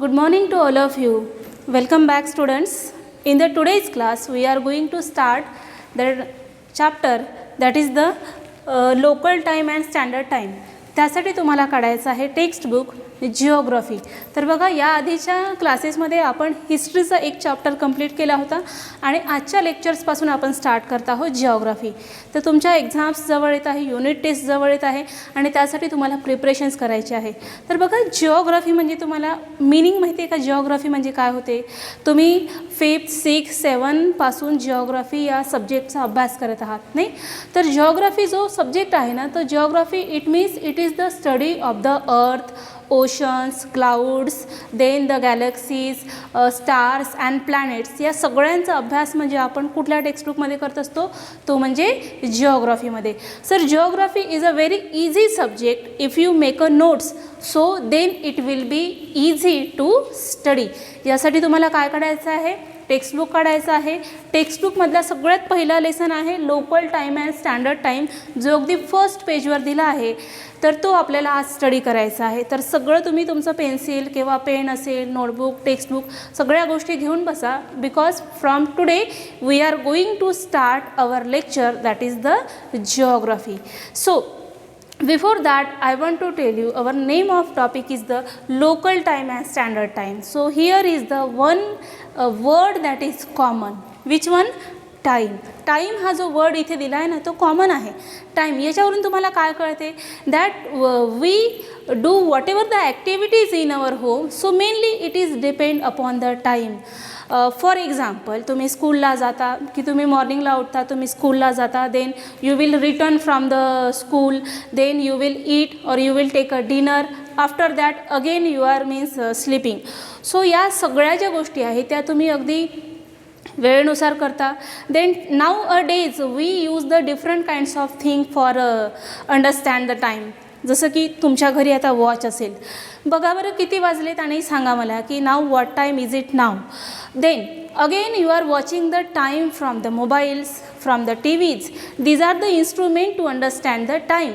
Good morning to all of you. Welcome back, students. In the today's class, we are going to start the chapter that is the local time and standard time. त्यासाठी तुम्हाला काढायचं आहे text book geography. तर बघा, या आधीच्या क्लासेसमध्ये आपण हिस्ट्रीचा एक चॅप्टर कंप्लीट केला होता आणि आजच्या लेक्चर्सपासून आपण स्टार्ट करत आहोत जिओग्राफी. तर तुमच्या एक्झाम्स जवळ येत आहे, युनिट टेस्ट जवळ येत आहे आणि त्यासाठी तुम्हाला प्रिपरेशन्स करायचे आहे. तर बघा, जिओग्राफी म्हणजे तुम्हाला मीनिंग माहिती आहे का? जिओग्राफी म्हणजे काय होते? तुम्ही 5th, 6th, 7th पासून जिओग्राफी या सब्जेक्टचा अभ्यास करत आहात नाही. तर जिओग्राफी जो सब्जेक्ट आहे ना, तो geography it means it is the study of the earth, oceans, clouds, then the galaxies, stars and planets, या सगळ्यांचा अभ्यास म्हणजे आपण कुठल्या टेक्स्टबुकमध्ये करत असतो? तो म्हणजे जिओग्राफीमध्ये. Sir, geography is a very easy subject if you make a notes, so then it will be easy to study. यासाठी तुम्हाला काय काढायचं आहे? टेक्स्टबुक काढायचं आहे. टेक्स्टबुकमधला सगळ्यात पहिला लेसन आहे local time and standard time, जो अगदी फर्स्ट पेजवर दिला आहे. तर तो आपल्याला आज स्टडी करायचा आहे. तर सगळं तुम्ही तुमचं पेन्सिल किंवा पेन असेल, नोटबुक, टेक्स्टबुक, सगळ्या गोष्टी घेऊन बसा, because from today we are going to start our lecture that is the geography. So before that I want to tell you our name of topic is the local time and standard time. So here is the one word that is common. Which one? Time. Time हा जो word इथे दिला आहे ना, तो common आहे. Time याच्यावरून तुम्हाला काय कळते? That we do whatever the activities in our home, so mainly it is depend upon the time. For example, तुम्ही स्कूलला जाता की तुम्ही मॉर्निंगला उठता, तुम्ही स्कूलला जाता, then you will return from the school, then you will eat और you will take a dinner, after that again you are means sleeping. So या सगळ्या ज्या गोष्टी आहेत त्या तुम्ही अगदी वेळेनुसार करता. Then nowadays we use the different kinds of thing for understand the time. जसं की तुमच्या घरी आता वॉच असेल, बघा बरं किती वाजलेत आणि सांगा मला की now what time is it now. Then again you are watching the time from the mobiles, from the TVs. These are the instrument to understand the time.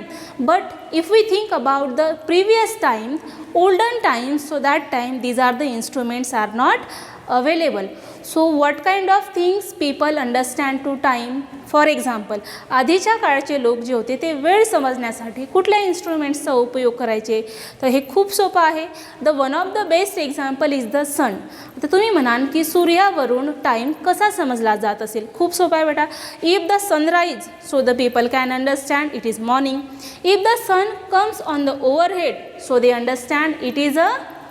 But if we think about the previous time, olden times, so that time these are the instruments are not available. So what kind of things people understand to time? For example, आधीच्या काळचे लोक जे होते ते वेळ समजण्यासाठी कुठल्या इन्स्ट्रुमेंट्सचा उपयोग करायचे? तर हे खूप सोपं आहे. The one of the best example is the sun. आता तुम्ही म्हणाल की सूर्यावरून टाईम कसा समजला जात असेल? खूप सोपं आहे बेटा. If the sunrise, so the people can understand it is morning. If the sun comes on the overhead, so they understand it is a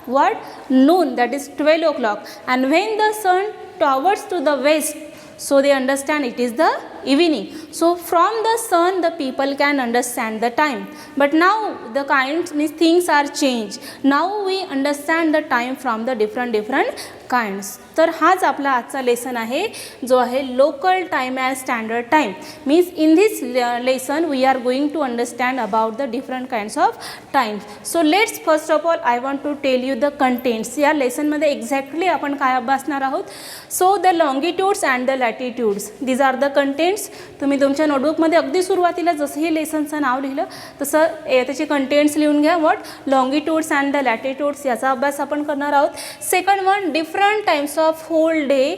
what? Noon, that is 12 o'clock. And when the sun towards to the west, so they understand it is the evening. So from the sun the people can understand the time. But now the kinds means things are changed. Now we understand the time from the different kinds. तर हाच आपला आजचा lesson आहे, जो आहे local time and standard time. Means in this lesson we are going to understand about the different kinds of times. So let's first of all I want to tell you the contents. या लेसनमध्ये exactly आपण काय अभ्यासणार आहोत? So the longitudes and the latitudes, these are the contents. तुम्ही तुमच्या नोटबुकमध्ये अगदी सुरुवातीला जसं हे लेसनचं नाव लिहिलं तसं त्याचे कंटेंट्स लिहून घ्या. What? Longitudes and the latitudes, याचा अभ्यास आपण करणार आहोत. Second one, different times of whole day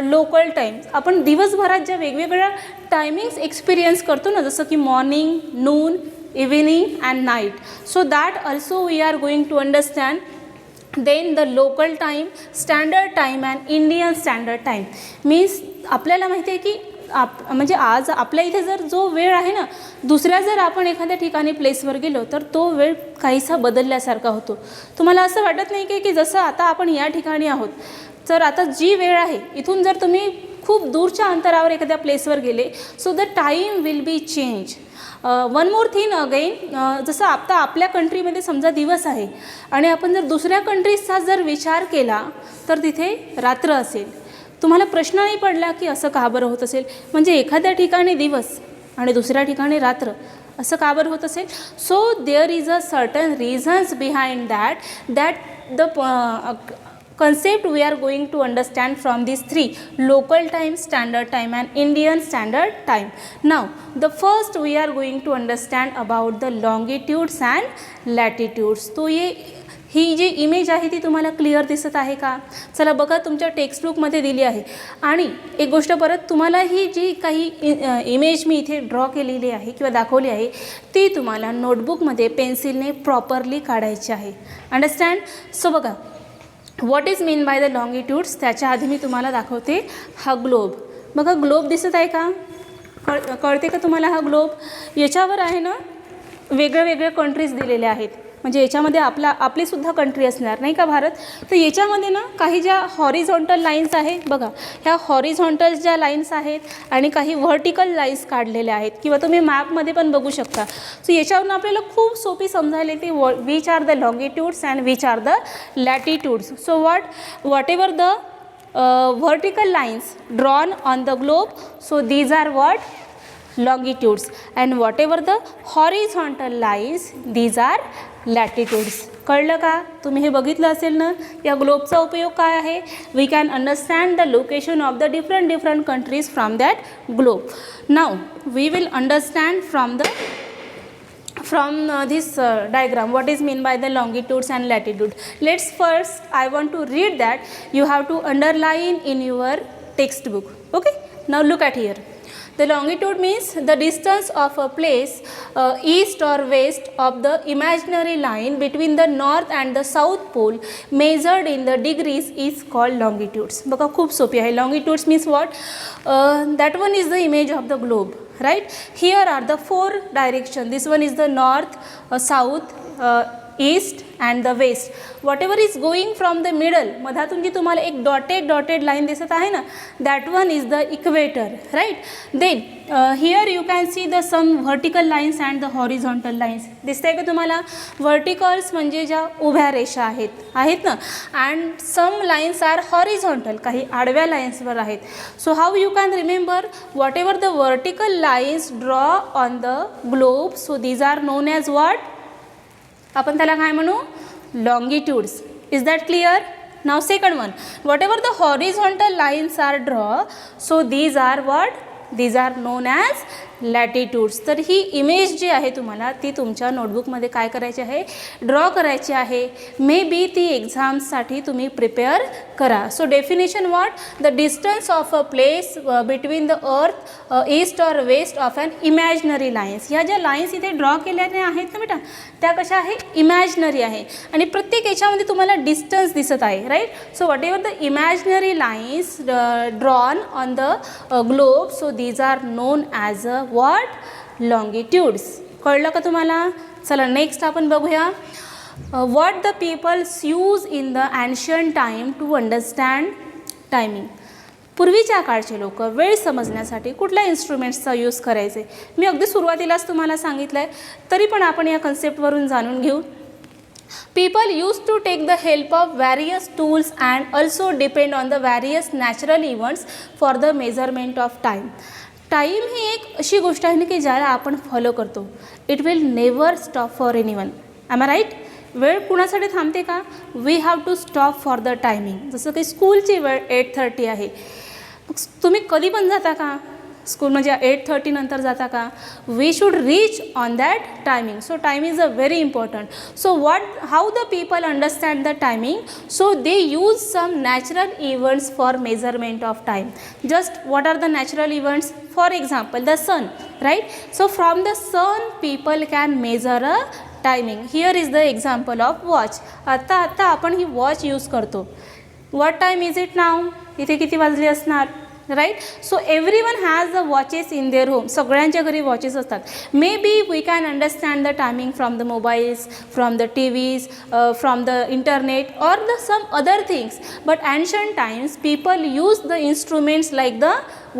local time. आपण दिवसभरात ज्या वेगवेगळ्या टायमिंग्स एक्सपिरियन्स करतो ना, जसं की morning, noon, evening and night, so that also we are going to understand. Then the local time, standard time and Indian standard time. Means आपल्याला माहिती आहे की म्हणजे आज आपल्या इथे जर जो वेळ आहे ना, दुसऱ्या जर आपण एखाद्या ठिकाणी प्लेसवर गेलो तर तो वेळ काहीसा बदलल्यासारखा होतो. तुम्हाला असं वाटत नाही की जसं आता आपण या ठिकाणी आहोत, तर आता जी वेळ आहे इथून जर तुम्ही खूप दूरच्या अंतरावर एखाद्या प्लेसवर गेले, so the time will B change. One more thing again, जसं आता आपल्या कंट्रीमध्ये समजा दिवस आहे आणि आपण जर दुसऱ्या कंट्रीजचा जर विचार केला तर तिथे रात्र असेल. तुम्हाला प्रश्न नाही पडला की असं का बरं होत असेल? म्हणजे एखाद्या ठिकाणी दिवस आणि दुसऱ्या ठिकाणी रात्र, असं का बरं होत असेल? So there is a certain reasons behind that the concept we are going to understand from these three: local time, standard time and Indian standard time. Now the first we are going to understand about the longitudes and latitudes. तो ये ही जी image आहे ती तुम्हाला clear दिसत आहे का? चला बघा, तुमच्या टेक्स्टबुकमध्ये दिली आहे. आणि एक गोष्ट परत, तुम्हाला ही जी काही इमेज मी इथे ड्रॉ केलेली आहे किंवा दाखवली आहे ती तुम्हाला नोटबुकमध्ये पेन्सिलने प्रॉपरली काढायची आहे. अंडरस्टँड? सो बघा, what is mean by the longitudes. त्याच्या आधी मी तुम्हाला दाखवते हा ग्लोब. बघा, ग्लोब दिसत आहे का? कळते का तुम्हाला हा ग्लोब? याच्यावर आहे ना वेगळ्या वेगळ्या कंट्रीज दिलेल्या आहेत. म्हणजे याच्यामध्ये आपलीसुद्धा कंट्री असणार नाही का, भारत. तर याच्यामध्ये ना काही ज्या हॉरिझॉन्टल लाईन्स आहे बघा, ह्या हॉरिझॉन्टल ज्या लाईन्स आहेत आणि काही व्हर्टिकल लाईन्स काढलेल्या आहेत किंवा तुम्ही मॅपमध्ये पण बघू शकता. सो याच्यावरून आपल्याला खूप सोपी समजायला येते which are the longitudes and which are the latitudes. So whatever the vertical lines drawn on the globe, so these are what? Longitudes. And whatever the horizontal lines, these are latitudes. कळलं का? तुम्ही हे बघितलं असेल ना, या ग्लोबचा उपयोग काय आहे? We can understand the location of the different countries from that globe. Now we will understand from this diagram what is mean by the longitudes and latitude. Let's first, I want to read that. You have to underline in your textbook. Okay, now look at here. The longitude means the distance of a place east or west of the imaginary line between the north and the south pole measured in the degrees is called longitudes. बघा, खूप सोपी आहे. longitudes means what? That one is the image of the globe, right? Here are the 4 directions. This one is the north, south, east and the west. Whatever is going from the middle, मधातून जी तुम्हाला एक dotted line दिसत आहे ना, that one is the equator, right? Then here you can see the some vertical lines and the horizontal lines. दिसतंय का तुम्हाला? verticals म्हणजे ज्या उभ्या रेषा आहेत ना, and some lines are horizontal, काही आडव्या लाईन्सवर आहेत. So how you can remember? Whatever the vertical lines draw on the globe, so these are known as what? आपण त्याला काय म्हणू? Longitudes. Is that clear? Now second one, whatever the horizontal lines are draw, so these are what? These are known as latitudes. तर ही image जी आहे तुम्हाला ती तुमच्या नोटबुकमध्ये काय करायची आहे? ड्रॉ करायची आहे. मे बी ती एक्झाम्ससाठी तुम्ही प्रिपेअर करा. So definition what? The distance of a place between the earth east or west of an imaginary lines. ह्या ज्या लाईन्स इथे ड्रॉ केलेल्या आहेत ना बेटा, त्या कशा आहे? इमॅजिनरी आहे. आणि प्रत्येक याच्यामध्ये तुम्हाला डिस्टन्स दिसत आहे, right? So whatever the imaginary lines drawn on the globe, so these are known as a what? Longitudes. कळलं का तुम्हाला? चला नेक्स्ट आपण बघूया. What the peoples use in the ancient time to understand timing. पूर्वीच्या काळचे लोक वेळ समजण्यासाठी कुठल्या इन्स्ट्रुमेंट्सचा यूज करायचे? मी अगदी सुरुवातीलाच तुम्हाला सांगितलं आहे, तरी पण आपण या कन्सेप्टवरून जाणून घेऊ. People used to take the help of various tools and also depend on the various natural events for the measurement of time. Time ही एक अशी गोष्ट आहे ना की ज्याला आपण फॉलो करतो. It will never stop for anyone. Am I right? वेळ कुणासाठी थांबते का? We have to stop for the timing. जसं की स्कूलची वेळ 8:30 आहे. तुम्ही कधी पण जाता का स्कूल? म्हणजे 8:30 नंतर जाता का? We should reach on that timing. So time is a very important. So how the people understand the timing? So they use some natural events for measurement of time. Just what are the natural events? For example the sun, right? So from the sun people can measure a timing. Here is the example of watch. आता आपण ही watch use करतो. What time is it नाव? इथे किती वाजले असणार? Right? So everyone has the watches in their home. सगळ्यांच्या घरी वॉचेस असतात. May be we can understand the timing from the mobiles, from the TVs, from the internet और the some other things. But ancient times people use the instruments like the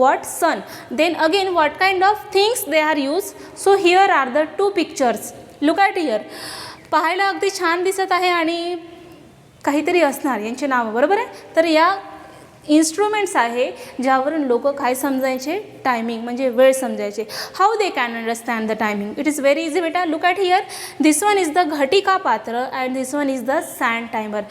what? Sun. Then again what kind of things they are used? So here are the 2 pictures. Look at here. पाहायला अगदी छान दिसत आहे आणि काहीतरी असणार यांचे नावं, बरोबर आहे? तर या इन्स्ट्रुमेंट्स आहे ज्यावरून लोक काय समजायचे? टायमिंग म्हणजे वेळ समजायचे. How they can understand the timing? It is very easy बेटा. Look at here. This one is the ghatika patra and this one is the sand timer.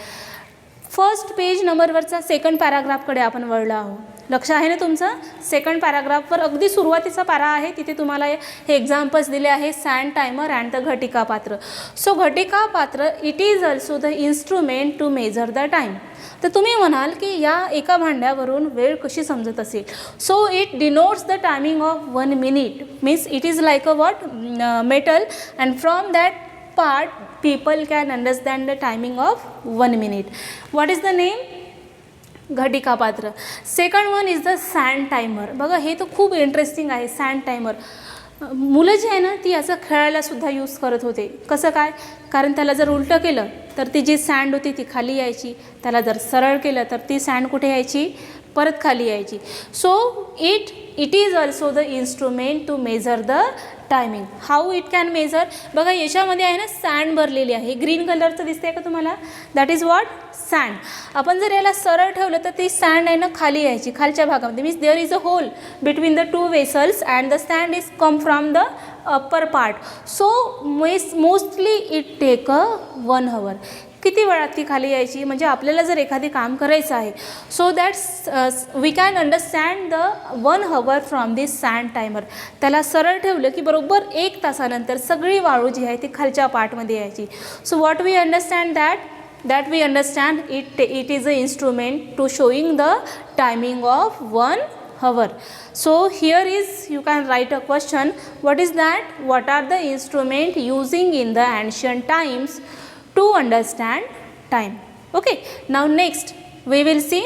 First page नंबरवरचा सेकंड पॅराग्राफकडे आपण वळलो आहोत. लक्ष आहे ना तुमचं? सेकंड पॅराग्राफवर अगदी सुरुवातीचा पारा आहे, तिथे तुम्हाला हे एक्झाम्पल्स दिले आहे, sand timer and the ghatika patra. So ghatika patra it is also the instrument to measure the time. तर तुम्ही म्हणाल की या एका भांड्यावरून वेळ कशी समजत असेल. So it denotes the timing of 1 minute, means it is like a what metal and from that part people can understand the timing of 1 minute. What is the name? Ghatika patra. Second one is the sand timer. बघा हे तर खूप interesting आहे. Sand timer मुलं जी आहे ना ती याचं खेळायलासुद्धा यूज करत होते. कसं काय? कारण त्याला जर उलटं केलं तर ती जी सँड होती ती खाली यायची, त्याला जर सरळ केलं तर ती सँड कुठे यायची? परत खाली यायची. So it is also the instrument to measure the timing. How it can measure? बघा याच्यामध्ये आहे ना सँड भरलेली आहे. ग्रीन कलरचं दिसते का तुम्हाला? That is what? सँड. आपण जर याला सरळ ठेवलं तर ती सँड आहे ना खाली यायची, खालच्या भागामध्ये. Means there is a hole between the 2 vessels and the sand is come from the upper part. So mostly it take 1 hour. किती वेळात ती खाली यायची? म्हणजे आपल्याला जर एखादी काम करायचं आहे, so that's we can understand the 1 hour from this sand timer. त्याला सरळ ठेवलं की बरोबर 1 तासानंतर सगळी वाळू जी आहे ती खालच्या पार्टमध्ये यायची. So what we understand that we understand it is a instrument to showing the timing of 1 hour. So here is you can write a question. What is that? What are the instrument using in the ancient times to understand time? Okay, now next we will see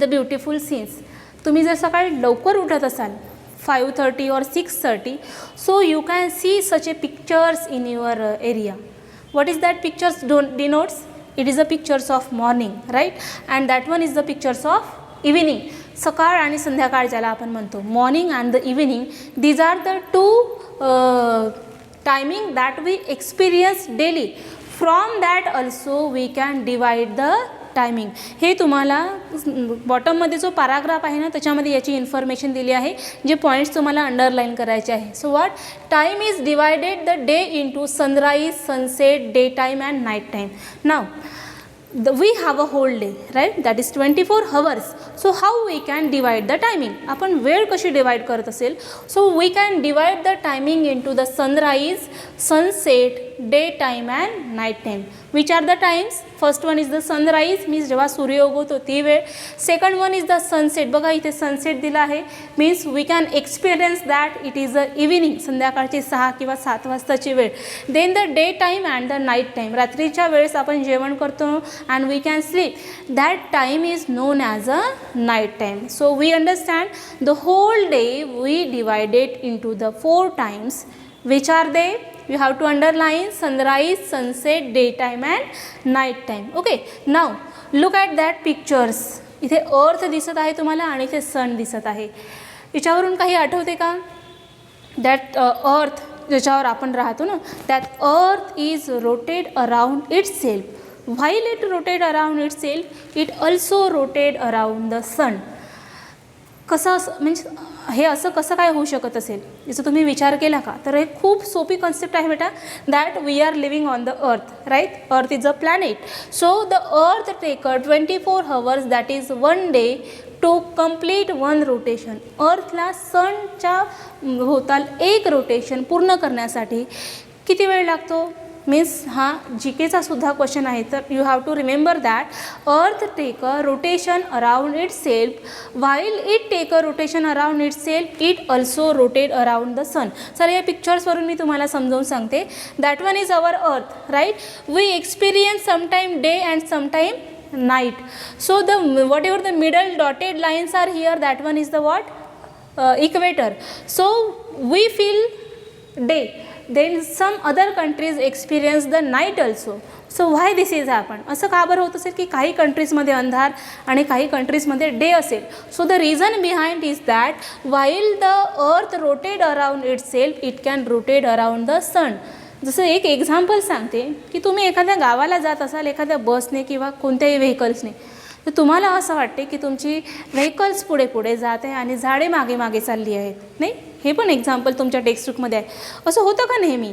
the beautiful scenes. तुम्ही जर सकाळी लवकर उठत असाल 5:30 or 6:30, so you can see such a pictures in your area. What is that pictures denotes? It is the pictures of morning, right? And that one is the pictures of evening. सकाळ आणि संध्याकाळ ज्याला आपण म्हणतो, morning and the evening, these are the 2 timing that we experience daily. From that also we can divide the timing. हे तुम्हाला बॉटममध्ये जो paragraph आहे ना त्याच्यामध्ये याची इन्फॉर्मेशन दिली आहे, जे पॉईंट्स तुम्हाला अंडरलाईन करायचे आहे. So what? Time is divided the day into sunrise, sunset, day time and night time. Now we have a whole day, right? That is 24 hours. So how we can divide the timing? आपण वेळ कशी divide करत असेल? So we can divide the timing into the sunrise, sunset, daytime and night time. Which are the times? First one is the sunrise, means जेव्हा सूर्य उगवतो ती वेळ. Second one is the sunset. बघा इथे sunset दिला आहे, means we can experience that it is the evening, संध्याकाळची 6 किंवा 7 वाजताची वेळ. Then the daytime and the night time. रात्रीच्या वेळेस आपण जेवण करतो and we can sleep. That time is known as a night time. So we understand the whole day we divided into the 4 times. Which are they? You have to underline sunrise, sunset, daytime and night time. Okay, now look at that pictures. इथे अर्थ दिसत आहे तुम्हाला आणि इथे सन दिसत आहे. याच्यावरून काही आठवते का? दॅट अर्थ ज्याच्यावर आपण राहतो ना, that earth is rotated around its self. While it rotated around its self, it also rotated around the sun. कसं म्हणजे हे असं कसं काय होऊ शकत असेल याचा तुम्ही विचार केला का? तर हे खूप सोपी कॉन्सेप्ट आहे बेटा. That we are living on the earth, right? Earth is a planet. So the earth take 24 hours, that is 1 day to complete 1 rotation. अर्थला सनच्या भोवताल 1 rotation पूर्ण करण्यासाठी किती वेळ लागतो? मीन्स हा जीकेचा सुद्धा क्वेश्चन आहे. तर you have to remember that earth take a rotation around itself, while it take a rotation around itself, it also rotated around the sun. Sir या पिक्चर्सवरून मी तुम्हाला समजावून सांगते. That one is our earth, right? We experience sometime day and sometime night. So the whatever the middle dotted lines are here, that one is the what? Equator. So we feel day. Then some other countries experience the night also. So why this is happen? असं का बरं होत असेल की काही कंट्रीजमध्ये अंधार आणि काही कंट्रीजमध्ये डे असेल? So the reason behind is that while the earth rotate around itself, it can rotate around the sun. जसं एक एक्झाम्पल सांगते की तुम्ही एखाद्या गावाला जात असाल एखाद्या बसने किंवा कोणत्याही व्हेकल्सने, तर तुम्हाला असं वाटते की तुमची व्हेकल्स पुढे पुढे जात आहे आणि झाडे मागे मागे चालली आहेत, नाही? हे पण एक्झाम्पल तुमच्या टेक्स्टबुकमध्ये आहे. असं होतं का नेहमी?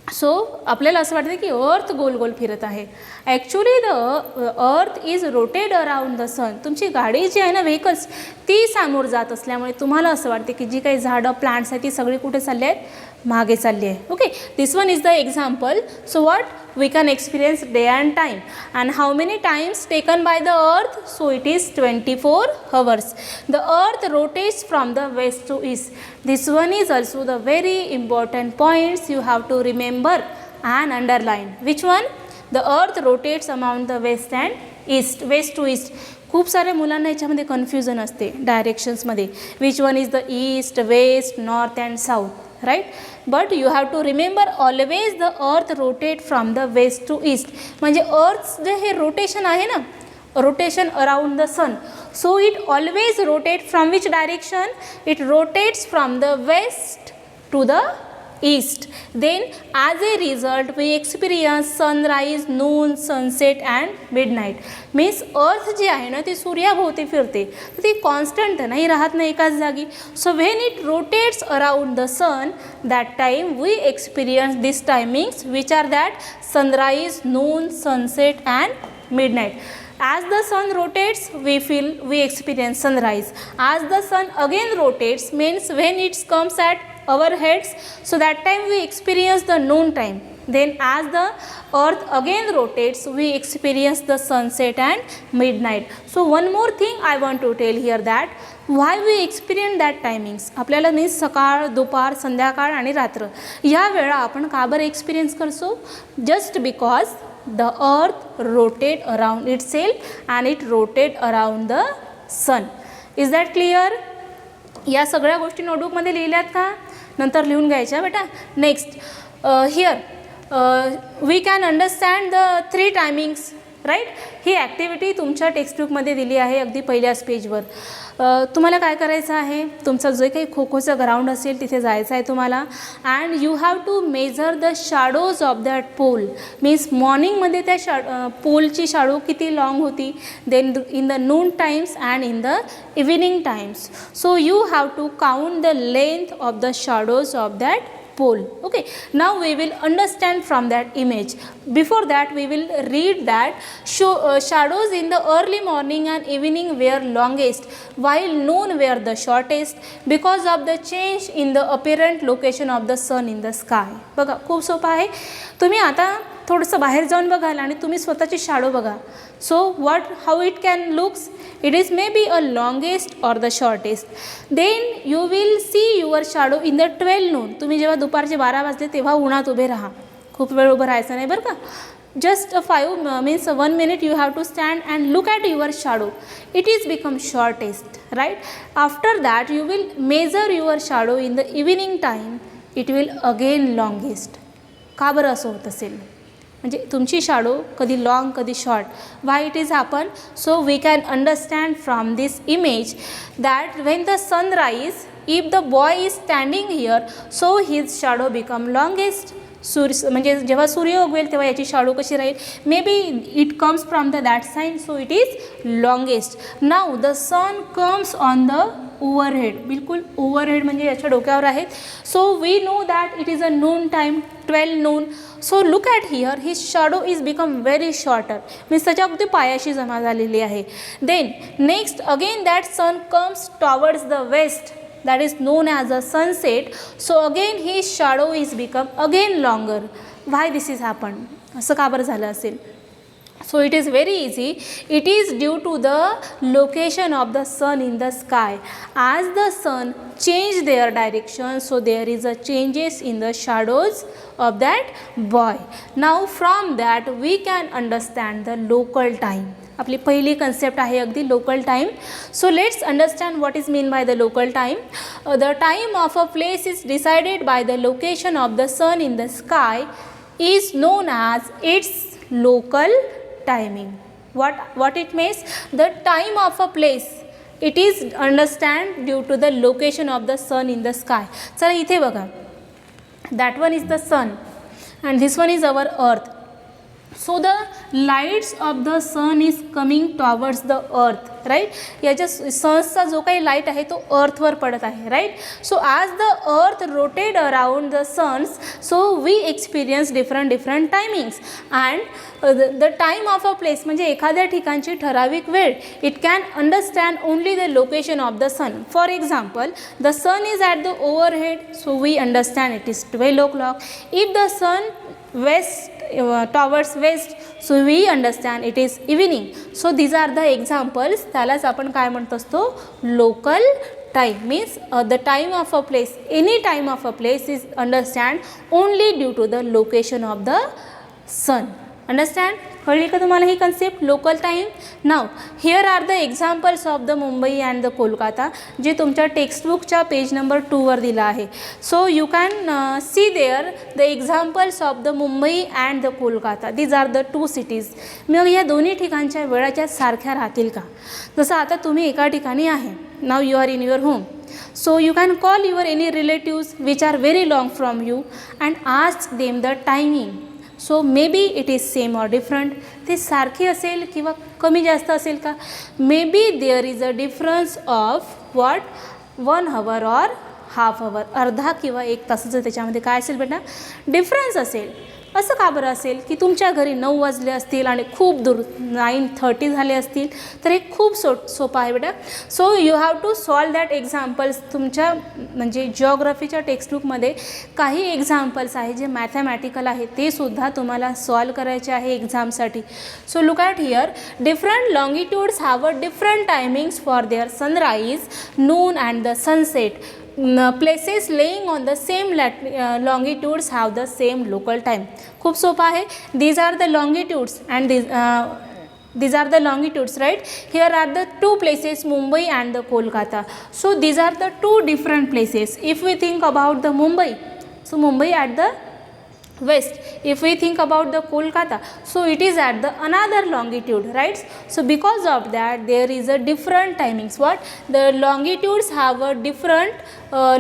सो आपल्याला असं वाटतं की अर्थ गोल गोल फिरत आहे. Actually the earth is rotated around the sun. तुमची गाडी जी आहे ना, व्हेकल्स, ती सामोर जात असल्यामुळे तुम्हाला असं वाटते की जी काही झाडं प्लांट्स आहेत ती सगळी कुठे चालली आहेत, मागे चालली आहे. Okay, this one is the example. So what we can experience day and time, and how many times taken by the earth? So it is 24 hours. The earth rotates from the west to east. This one is also the very important points you have to remember and underline. Which one? The earth rotates among the west and east, west to east. खूप साऱ्या मुलांना याच्यामध्ये confusion असते डायरेक्शन्समध्ये. Which one is the east, west, north and south, right? But you have to remember always the earth rotate from the west to east. म्हणजे earth जे हे rotation आहे ना, rotation around the sun, so it always rotate from which direction? It rotates from the west to the east. Then as a result we experience sunrise, noon, sunset and midnight. Means earth जी आहे ना ती सूर्याभोवती फिरते, तर ती constant नाही राहत ना एकाच जागी. So when it rotates around the sun, that time we experience these timings, which are that sunrise, noon, sunset and midnight. As the sun rotates, we experience sunrise. As the sun again rotates, means when it comes at our heads, so that time we experience the noon time. Then as the earth again rotates, we experience the sunset and midnight. So one more thing I want to tell here, that why we experience that timings. आपल्याला means सकाळ, दुपार, संध्याकाळ आणि रात्र या वेळा आपण का बरं एक्सपिरियन्स करतो? Just because the earth rotate around itself and it rotate around the sun. Is that clear? या सगळ्या गोष्टी नोटबुकमध्ये लिहिल्यात का? नंतर लिहून घ्यायच्या बेटा. Next here we can understand the 3 timings, right? ही ॲक्टिव्हिटी तुमच्या टेक्स्टबुकमध्ये दिली आहे अगदी पहिल्याच पेजवर. तुम्हाला काय करायचं आहे, तुमचं जे काही खो खोचं ग्राउंड असेल तिथे जायचं आहे तुम्हाला. And you have to measure the shadows of that pole. Means मॉर्निंगमध्ये त्या पोलची शॅडो किती लाँग होती, then in the noon times and in the evening times. So you have to count the length of the shadows of that pole. Okay, now we will understand from that image. Before that we will read that shadows in the early morning and evening were longest while noon were the shortest because of the change in the apparent location of the sun in the sky. बघा खूप सोपं आहे. तुम्ही आता थोडंसं बाहेर जाऊन बघाल आणि तुम्ही स्वतःची शॅडो बघा. So what how it can looks, it is maybe a longest or the shortest. Then you will see your shadow in the 12 noon. तुम्ही जेव्हा दुपारचे 12 वाजले तेव्हा उन्हात उभे राहा. खूप वेळ उभं राहायचं नाही बरं का. Just 1 minute you have to stand and look at your shadow. It is become shortest, right? After that you will measure your shadow in the evening time. It will again longest. का बरं असं होत असेल? म्हणजे तुमची shadow कधी long कधी short. Why it is happen? So we can understand from this image that when the sun rise, if the boy is standing here, so his shadow become longest. म्हणजे जेव्हा सूर्य उगवेल तेव्हा याची शॅडो कशी राहील? May be it comes from the that sign, so it is longest. Now the sun comes on the overhead. बिलकुल overhead म्हणजे याच्या डोक्यावर आहेत. So we know that it is a Noon time, 12 noon. So look at here, his shadow is become very shorter. Means त्याच्या अगदी पायाशी जमा झालेली आहे. Then next again that sun comes towards the west, that is known as a sunset. So again his shadow is become again longer. Why this is happened? असं का बरं झालं असेल? So it is very easy. It is due to the location of the sun in the sky. As the sun change their direction, so there is a changes in the shadows of that boy. Now from that we can understand the local time. आपली पहिली concept आहे अगदी local time. So let's understand what is mean by the local time. The time of a place is decided by the location of the sun in the sky is known as its local timing. What it means? The time of a place, it is understand due to the location of the sun in the sky. चला इथे बघा, that one is the sun and this one is our earth. So the lights of the sun is coming towards the earth. Right. याच्या सनचा जो काही light आहे तो अर्थवर पडत आहे, right. So as the earth rotated around the suns, so we experience different timings and the time of a place म्हणजे एखाद्या ठिकाणची ठराविक वेळ. It can understand only the location of the sun. For example, the sun is at the overhead, so we understand it is 12 o'clock. If the sun towards west, so we understand it is evening. So these are the examples. त्यालाच आपण काय म्हणत असतो, local time. Means the time of a place, any time of a place is understand only due to the location of the sun. Understand? कळली का तुम्हाला ही concept local time? Now here are the examples of the Mumbai and the Kolkata, जे तुमच्या टेक्स्टबुकच्या page number 2वर दिलं आहे. So you can see there the examples of the Mumbai and the Kolkata. These are the 2 cities. मग या दोन्ही ठिकाणच्या वेळाच्या सारख्या राहतील का? जसं आता तुम्ही एका ठिकाणी आहे, now you are in your home. So you can call your any relatives which are very long from you and ask them the timing. So maybe it is same or different. ते सारखी असेल किंवा कमी जास्त असेल का? Maybe there is a difference of what 1 hour or half hour, अर्धा किंवा 1 तासाचं त्याच्यामध्ये काय असेल बेटा, डिफरन्स असेल. असं का बरं असेल की तुमच्या घरी 9 वाजले असतील आणि खूप दूर 9:30 झाले असतील, तर हे खूप सोपं आहे बेटा. So you have to solve that examples. तुमच्या म्हणजे जिओग्राफीच्या टेक्स्टबुकमध्ये काही एक्झाम्पल्स आहे जे मॅथमॅटिकल आहे, ते सुद्धा तुम्हाला सॉल्व करायचे आहे एक्झामसाठी. So look at here, different longitudes have a different timings for their sunrise, noon and the sunset. Places laying on the same longitudes have the same local time. खूप सोपा आहे. These are the longitudes and these are the longitudes, right? Here are the 2 places, Mumbai and the Kolkata. So these are the 2 different places. If we think about the Mumbai, so Mumbai at the west. If we think about the Kolkata, so it is at the another longitude, right? So because of that there is a different timings. What? The longitudes have a different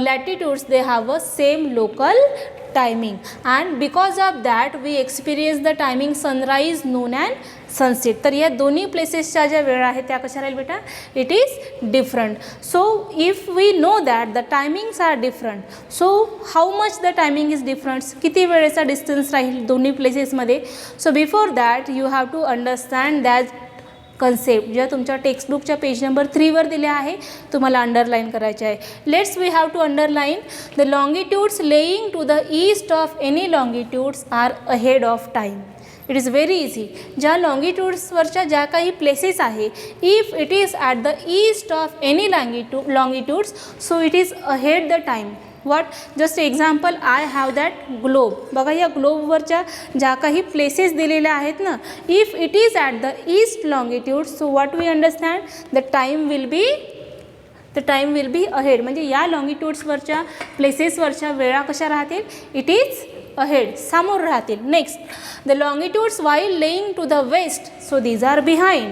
latitudes, they have a same local timing, and because of that we experience the timing sunrise, noon and sunset. तर या दोन्ही प्लेसेसच्या ज्या वेळा आहेत त्या कशा राहील बेटा, it is different. So if we know that the timings are different, so how much the timing is different, किती वेळेचा डिस्टन्स राहील दोन्ही प्लेसेसमध्ये. So before that you have to understand that concept, ज्या तुमच्या टेक्स्टबुकच्या पेज नंबर 3वर दिले आहे, तुम्हाला अंडरलाईन करायचे आहे. Let's we have to underline the longitudes laying to the east of any longitudes are ahead of time. It is very easy. ज्या लॉंगिट्यूड्सवरच्या ज्या काही प्लेसेस आहे, if it is at the east of any longitudes, so it is ahead the time. What? Just example, I have that globe. बघा या ग्लोबवरच्या ज्या काही प्लेसेस दिलेल्या आहेत ना, if it is at the east लॉंगिट्यूड, so what we understand, the time will be ahead. म्हणजे या लॉंगिट्यूड्सवरच्या प्लेसेसवरच्या वेळा कशा राहतील, इट इज अहेड, समोर राहतील. Next, the longitudes while laying to the west, so these are behind.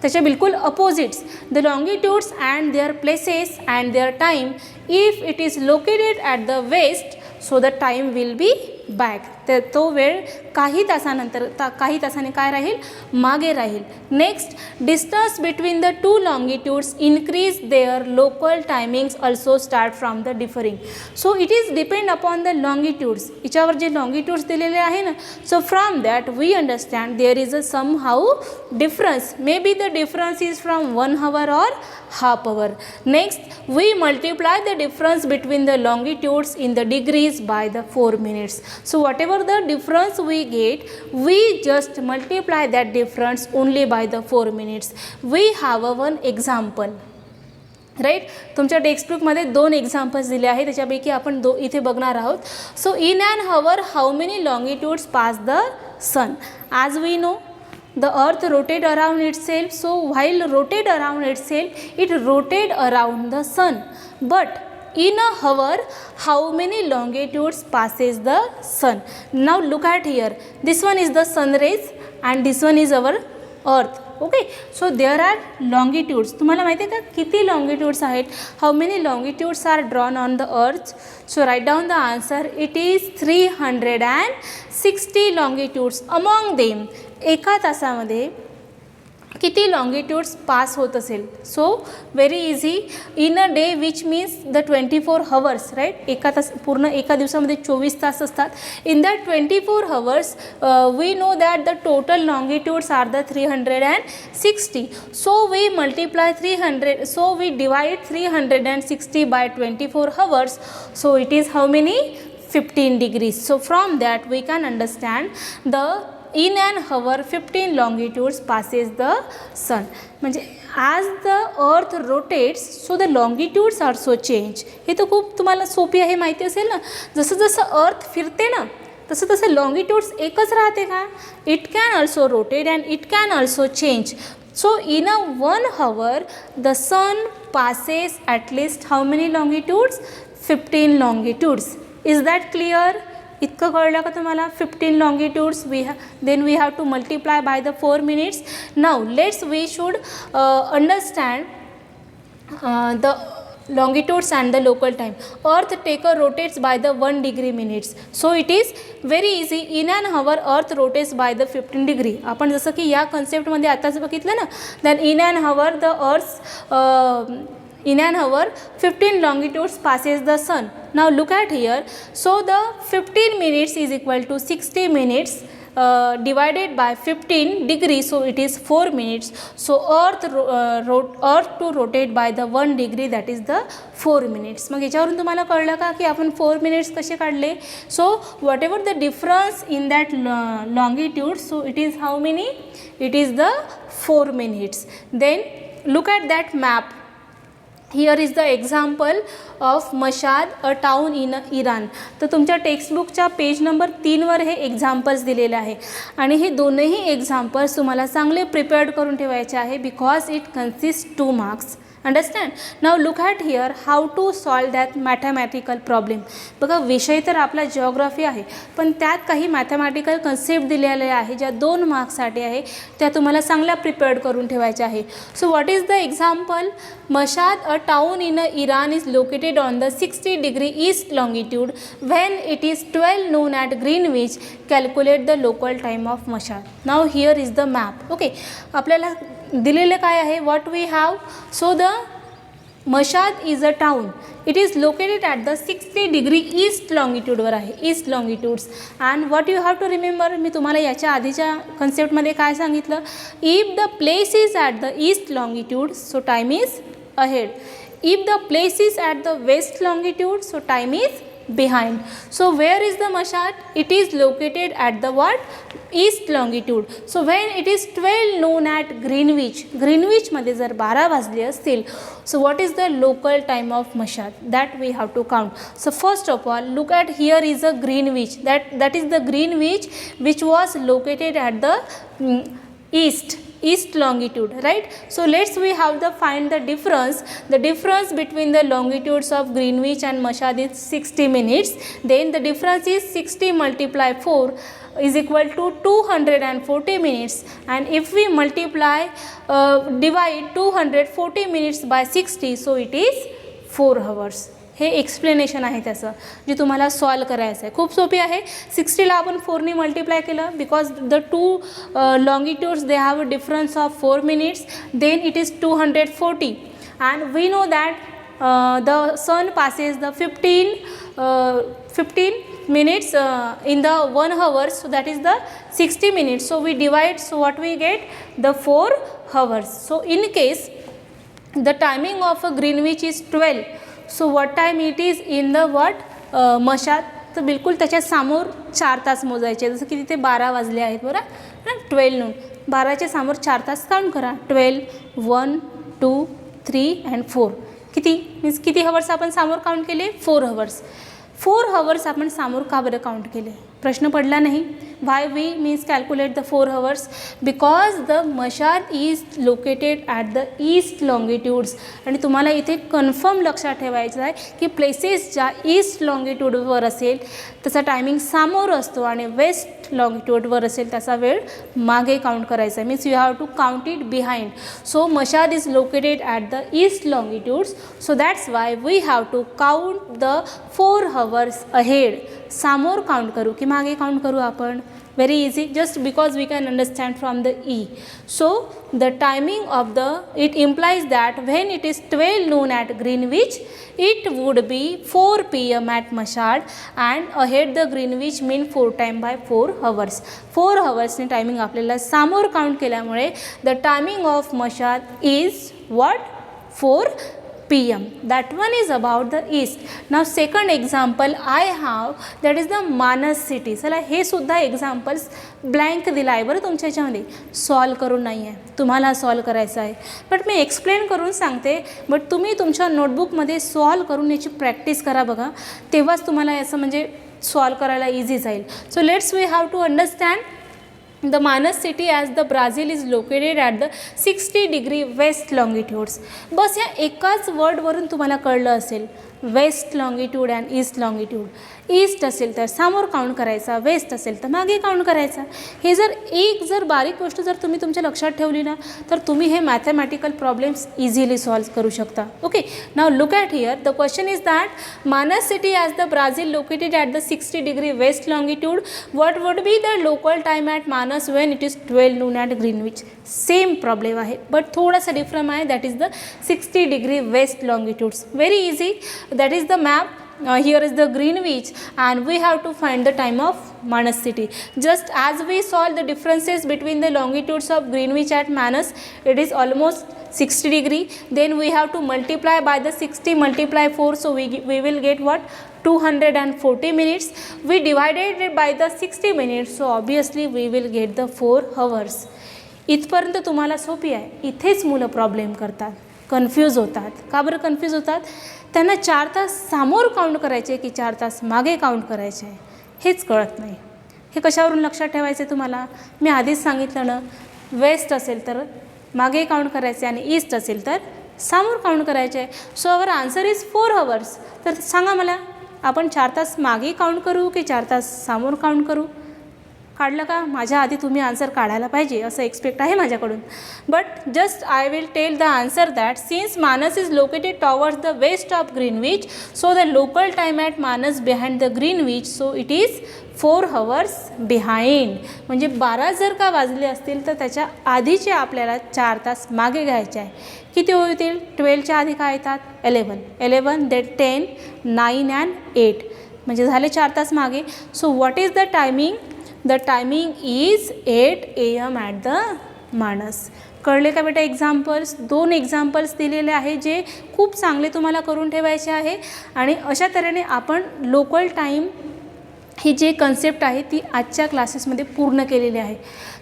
त्याच्या बिलकुल opposites, the longitudes and their places and their time, if it is located at the west, so the time will be back. तर तो वेळ काही तासाने काय राहील, मागे राहील. Next, distance between the 2 longitudes increase their local timings also start from the differing. So it is depend upon the लॉंगिट्यूड्स. याच्यावर जे लॉंगिट्यूड्स दिलेले आहे ना, so from that we understand there is a some how difference. May be the difference is from 1 hour or half hour. Next, we multiply the difference between the longitudes in the degrees by the 4 minutes. So whatever the difference we get, we just multiply that difference only by the 4 minutes. We have one example, right. तुमच्या टेक्स्टबुकमध्ये 2 examples दिले आहे, त्याच्यापैकी आपण इथे बघणार आहोत. So in an hour how many longitudes pass the sun. As we know, the earth rotate around itself, so while rotate around itself, it rotate around the sun. But in a hour, how many longitudes passes the sun? Now look at here, this one is the sun rays and this one is our earth. Okay, so there are longitudes. तुम्हाला माहिती आहे का किती longitudes आहेत, how many longitudes are drawn on the earth. So write down the answer, it is 360 longitudes. Among them, एका तासामध्ये किती longitudes pass होत असेल. So very easy. In a day which means the 24 hours right. पूर्ण एका दिवसामध्ये 24 तास असतात. In that 24 hours we know that the total लॉंगिट्यूड्स R the 360. So we multiply 300. So we divide 360 by 24 hours. So it is how many? 15 degrees. So from that we can understand the in an hour 15 longitudes passes the sun. म्हणजे as the earth rotates so the longitudes also change. हे तर खूप तुम्हाला सोपी आहे, माहिती असेल ना. जसं जसं अर्थ फिरते ना तसं तसं लॉंगिट्यूड्स एकच राहते का. It can also rotate and it can also change. So in a 1 hour the sun passes at least how many longitudes? 15 longitudes. Is that clear? इतकं कळलं का तुम्हाला? 15 longitudes then we have to multiply by the 4 minutes. Now we should understand the longitudes and the local time. Earth taker rotates by the 1 degree minutes. So it is very easy. In an hour earth rotates by the 15 degree. आपण जसं की या कन्सेप्टमध्ये आताच बघितलं ना. Then in an hour the earth in an hour 15 longitudes passes the sun. Now look at here. So the 15 minutes is equal to 60 minutes divided by 15 degrees. So it is 4 minutes. So earth to rotate by the 1 degree, that is the 4 minutes. मग याच्यावरून तुम्हाला कळलं का की आपण 4 minutes कसे काढले. So whatever the difference in that longitude, so it is how many? It is the 4 minutes. Then look at that map. Here is the example of Mashhad, a town in Iran. तर तुमच्या टेक्स्टबुकच्या page number 3 वर हे examples दिलेले आहे आणि हे दोनही एक्झाम्पल्स तुम्हाला चांगले प्रिपेअर्ड करून ठेवायचे आहे because it consist 2 marks. Understand. Now look at here how to solve that mathematical problem. बघा विषय तर आपला जिओग्राफी आहे पण त्यात काही मॅथमॅटिकल कन्सेप्ट दिलेले आहे ज्या 2 मार्क्ससाठी आहे त्या तुम्हाला चांगल्या प्रिपेअर्ड करून ठेवायच्या आहे. So what is the example? Mashhad, a town in Iran, is located on the 60 degree east longitude. When it is 12 noon at Greenwich, calculate the local time of Mashhad. Now here is the map. Okay, आपल्याला दिलेलं काय आहे? What we have? So the Mashhad is a town. It is located at the 60 degree east longitude वर आहे, east longitudes. And what you have to remember, मी तुम्हाला याच्या आधीच्या कन्सेप्टमध्ये काय सांगितलं? If the place is at the east longitude, so time is ahead. If the place is at the west longitude, so time is behind. So where is the Mashhad? It is located at the what? East longitude. So when it is 12 noon at Greenwich, Greenwich मध्ये जर 12 वाजले असतील, so what is the local time of Mashhad? That we have to count. So first of all, look at here is a Greenwich. That is the Greenwich which was located at the east longitude, right? So we have to find the difference. The difference between the longitudes of Greenwich and Mashhad is 60 minutes. Then the difference is 60 multiply 4 is equal to 240 minutes. And if we divide 240 minutes by 60, so it is 4 hours. हे explanation आहे त्याचं जे तुम्हाला solve करायचं आहे. खूप सोपी आहे. 60ला आपण 4ने मल्टिप्लाय केलं because the 2 longitudes they have a difference of 4 minutes. Then it is 240 and we know that the sun passes the 15 minutes in the 1 hour, so that is the 60 minutes. So we divide, so what we get? The 4 hours. So in case the timing of a Greenwich is 12, so what time it is in the what? Mashhad. तर बिलकुल त्याच्या समोर 4 तास मोजायचे. जसं की तिथे 12 वाजले आहेत बरं, 12 नून. 12च्या समोर 4 तास काउंट करा. 12, 1, 2, 3 अँड 4. किती मीन्स किती हवर्स आपण समोर काउंट केले? 4 हवर्स. 4 हवर्स आपण समोर का बरं काउंट केले? प्रश्न पडला नाही. Why we means calculate the 4 hours? Because the Mashhad is located at the east longitudes. आणि तुम्हाला इथे कन्फर्म लक्षात ठेवायचं आहे की प्लेसेस ज्या ईस्ट लॉंगिट्यूडवर असेल त्याचा टायमिंग समोर असतो आणि वेस्ट लॉंगिट्यूडवर असेल त्याचा वेळ मागे काउंट करायचा आहे. Means you have to count it behind. So Mashhad is located at the east longitudes. So that's why we have to count the 4 hours ahead. समोर काउंट करू की मागे काउंट करू आपण? Very easy, just because we can understand from the E. So the timing of the, it implies that when it is 12 noon at Greenwich, it would be 4 p.m. at Mashhad, and ahead the Greenwich mean 4 time by 4 hours. 4 hours ने timing आपल्याला सामोर count केल्यामुळे the timing of Mashhad is what? 4 p.m. That one is about the east. Now second example I have, that is the Manas city. चला हे सुद्धा examples blank दिला आहे बरं तुमच्या ह्याच्यामध्ये, सॉल्व करून नाही आहे, तुम्हाला सॉल्व करायचं आहे, बट मी एक्सप्लेन करून सांगते. बट तुम्ही तुमच्या नोटबुकमध्ये सॉल्व करून याची प्रॅक्टिस करा बघा, तेव्हाच तुम्हाला याचं म्हणजे सॉल्व करायला इझी जाईल. So let's we have to understand the Manas city as the Brazil is located at the 60° west longitudes. बस या एकाच वर्डवरून तुम्हाला कळलं असेल, west longitude and east longitude. East असेल तर समोर काउंट करायचा, वेस्ट असेल तर मागे काउंट करायचा. हे जर बारीक गोष्ट जर तुम्ही तुमच्या लक्षात ठेवली ना, तर तुम्ही हे मॅथमॅटिकल प्रॉब्लेम्स इझिली सॉल्व करू शकता. Okay, now look at here. The question is that Manaus city as the Brazil located at the 60° west longitude, what would be the local time at Manaus when it is 12 noon at Greenwich. Same problem आहे but थोडासा different आहे, that is the 60° west longitudes. Very easy, that is the map. Here is the Greenwich and we have to find the time of Manas city. Just as we solve the differences between the longitudes of Greenwich at Manas, it is almost 60°. Then we have to multiply by the 60 multiply 4, so we will get what? 240 minutes. We divided it by the 60 minutes, so obviously we will get the 4 hours. इथपर्यंत तुम्हाला सोपी आहे. इथेच मुलं problem करतात, confuse होतात. का बरं कन्फ्यूज होतात? त्यांना 4 तास समोर काउंट करायचे की 4 तास मागे काउंट करायचे आहे हेच कळत नाही. हे कशावरून लक्षात ठेवायचे तुम्हाला? मी आधीच सांगितलं ना, वेस्ट असेल तर मागे काउंट करायचे आणि ईस्ट असेल तर समोर काउंट करायचे आहे. So our answer is 4 hours. तर सांगा मला, आपण 4 तास मागे काउंट करू की 4 तास समोर काउंट करू? काढलं का? माझ्या आधी तुम्ही आन्सर काढायला पाहिजे असं एक्सपेक्ट आहे माझ्याकडून. But just I will tell the answer that since Manaus is located towards the west of Greenwich, so the local time at Manaus behind the Greenwich, so it is 4 hours behind. म्हणजे 12 जर का वाजले असतील तर त्याच्या आधीचे आपल्याला 4 तास मागे घ्यायचे आहे. किती होतील? 12च्या आधी काय येतात? 11 देट 10 9 अँड 8, म्हणजे झाले 4 तास मागे. So what is the timing? The timing is 8 AM at the मानस. कळले का बेटा एक्झाम्पल्स? 2 एक्झाम्पल्स दिलेले आहे जे खूप चांगले तुम्हाला करून ठेवायचे आहे. आणि अशा तऱ्हेने आपण लोकल टाईम ही जे कन्सेप्ट आहे ती आजच्या क्लासेसमध्ये पूर्ण केलेली आहे.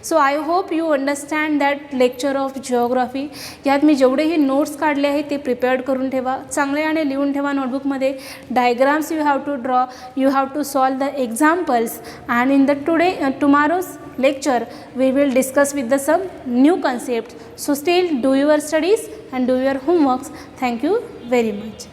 So I hope you understand that lecture of geography. यात मी जेवढेही नोट्स काढले आहेत ते प्रिपेअर्ड करून ठेवा, चांगले आणि लिहून ठेवा नोटबुकमध्ये. Diagrams you have to draw, you have to solve the examples, and in the tomorrow's lecture we will discuss with the some new concepts. So still do your studies and do your homeworks. Thank you very much.